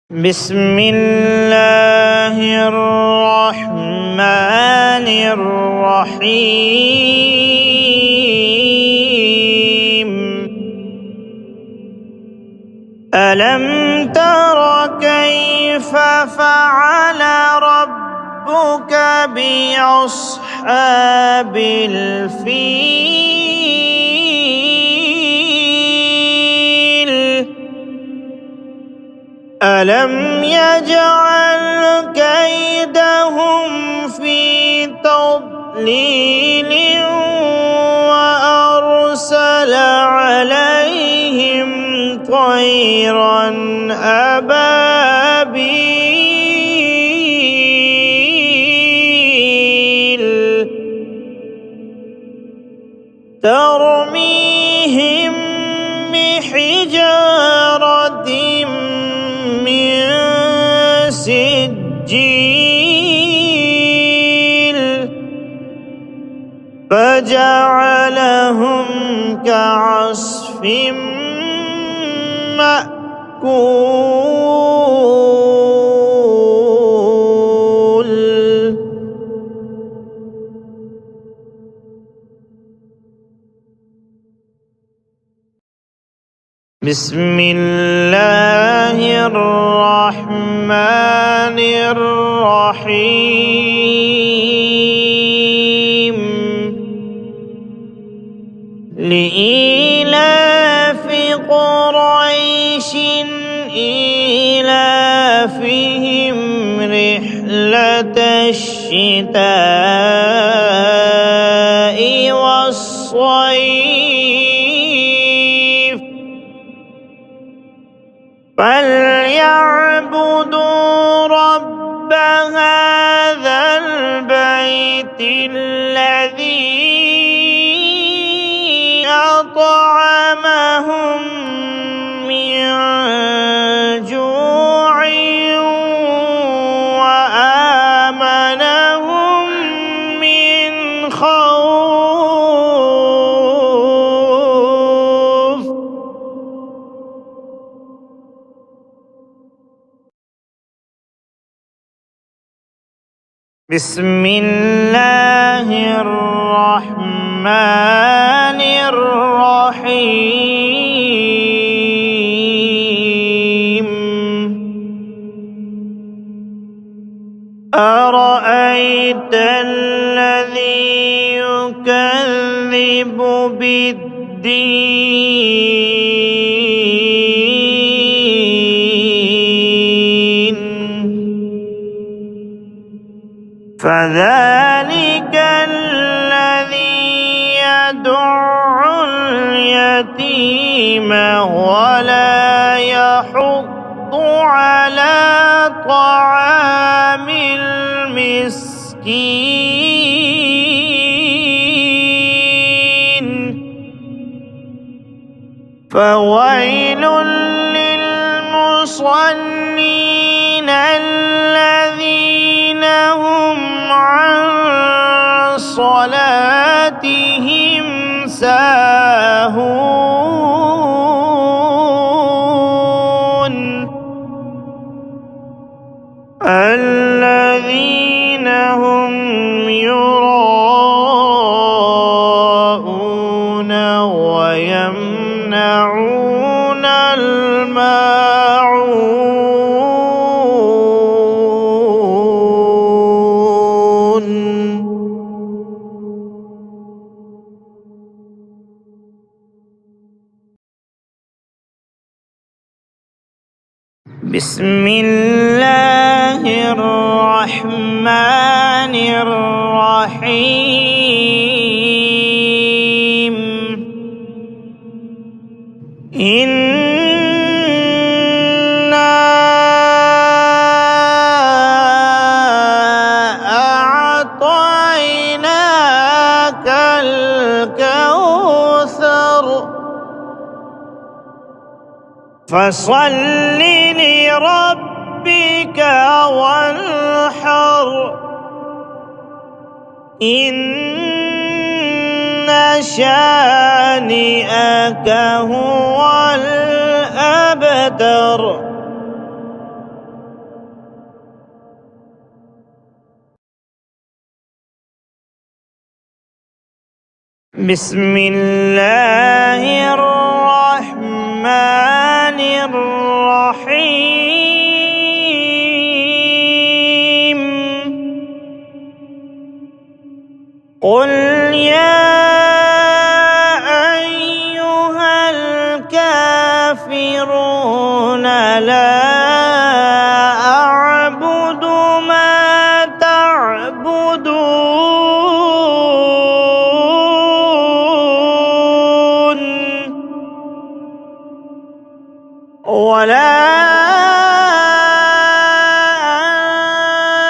بسم الله الرحمن الرحيم. ألم تر كيف فعل ربك بأصحاب الفيل؟ ألم يجعل كيدهم في تضليل وأرسل عليهم طيرا أبابيل ترميهم بحجارة من سجيل فجعلهم كعصف مأكول. بسم الله الرحمن الرحيم. لإيلاف قريش إيلافهم رحلة الشتاء والصيف فليعبدوا رب هذا البيت الذي أطعمهم من جوع وآمنهم من خوف. بسم الله الرحمن الرحيم. أرأيت الذي يكذب بالدين فذلك الذي يدع اليتيم ولا يحض على طعام المسكين فويل للمصلين الذين هم عن صلاتهم ساهون الذين هم يراءون ويمنعون الماعون. بسم الله الرحمن الرحيم. إنا أعطيناك الكوثر فصل لربك وانحر إن شانئك هو الأبتر. بسم الله الرحمن الرحيم قل يا أيها الكافرون لا أعبد ما تعبدون ولا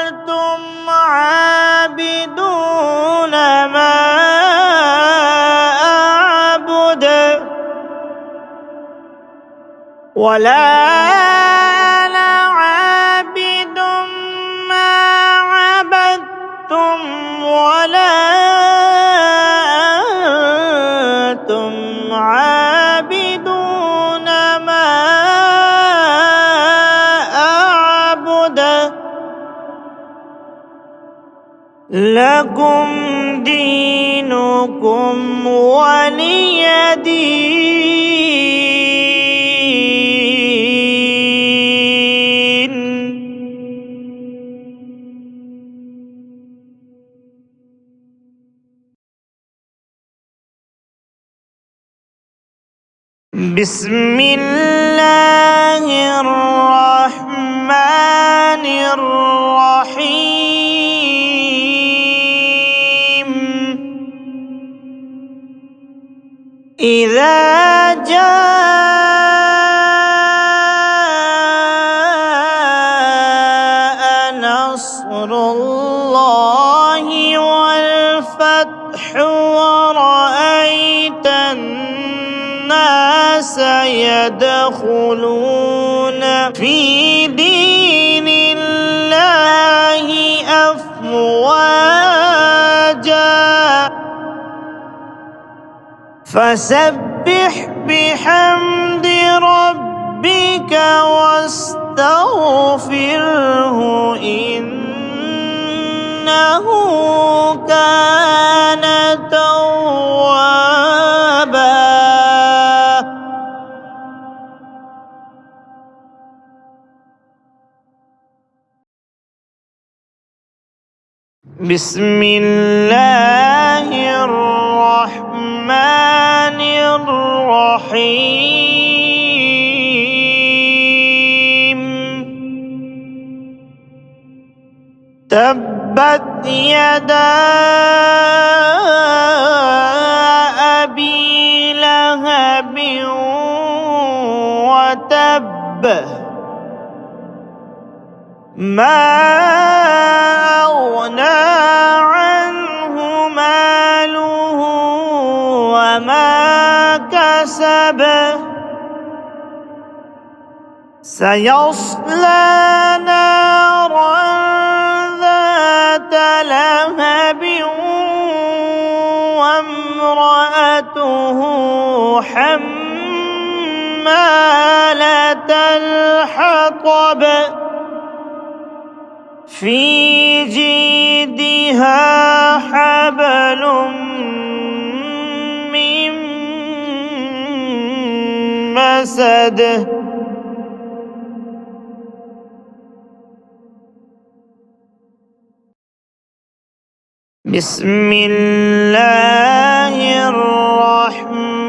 أنتم عابدون ما أعبد ولا أنا عابد ما عبدتم ولا أنتم عابدون ما أعبد لكم دينكم ولي دين. بسم الله الرحمن الرحيم إذا جاء نصر الله والفتح ورأيت الناس يدخلون في دين الله أفواجا فسبح بحمد ربك واستغفره إنه كان توابا. بسم الله الرحمن الرحيم تبت يدا أبي لهب وتب ما أغنى عنه ماله وما كسب سيصلى نارا ذات لهب وامرأته حمالة الحطب في جيدها حبل من مسد بسم الله الرحمن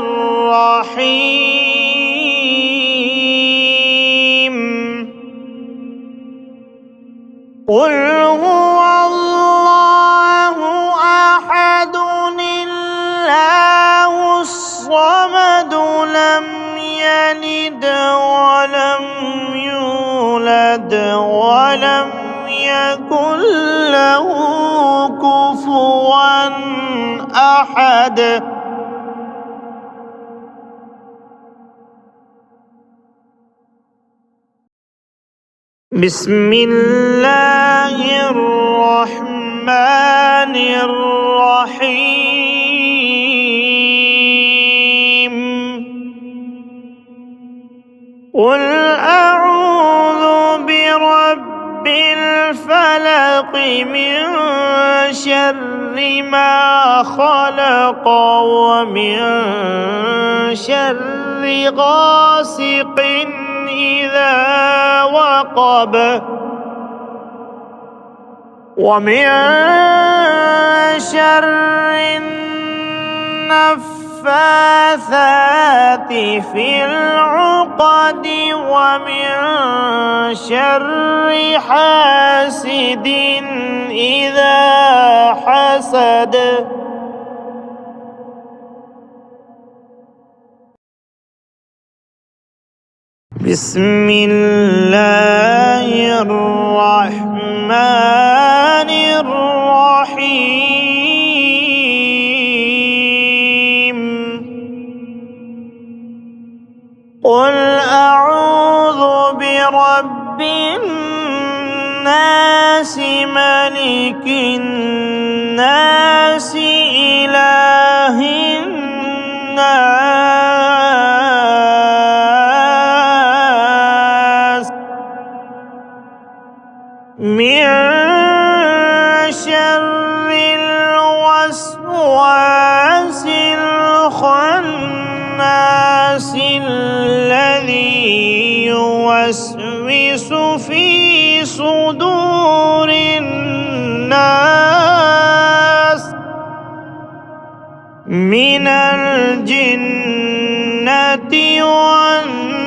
الرحيم قل هو الله أحد الله الصمد لم يلد ولم يولد ولم يكن له كفوا أحد بسم الله الرحمن الرحيم قل أعوذ برب برب الفلق من شر ما خلق ومن شر غاسق إذا وقب ومن شر النفاثات في العقد ومن شر حاسد إذا حسد. بسم الله الرحمن الرحيم. قل أعوذ برب الناس ملك الناس إله الناس من شر الوسواس الخناس الذي يوسوس في صدور الناس من الجنة والناس.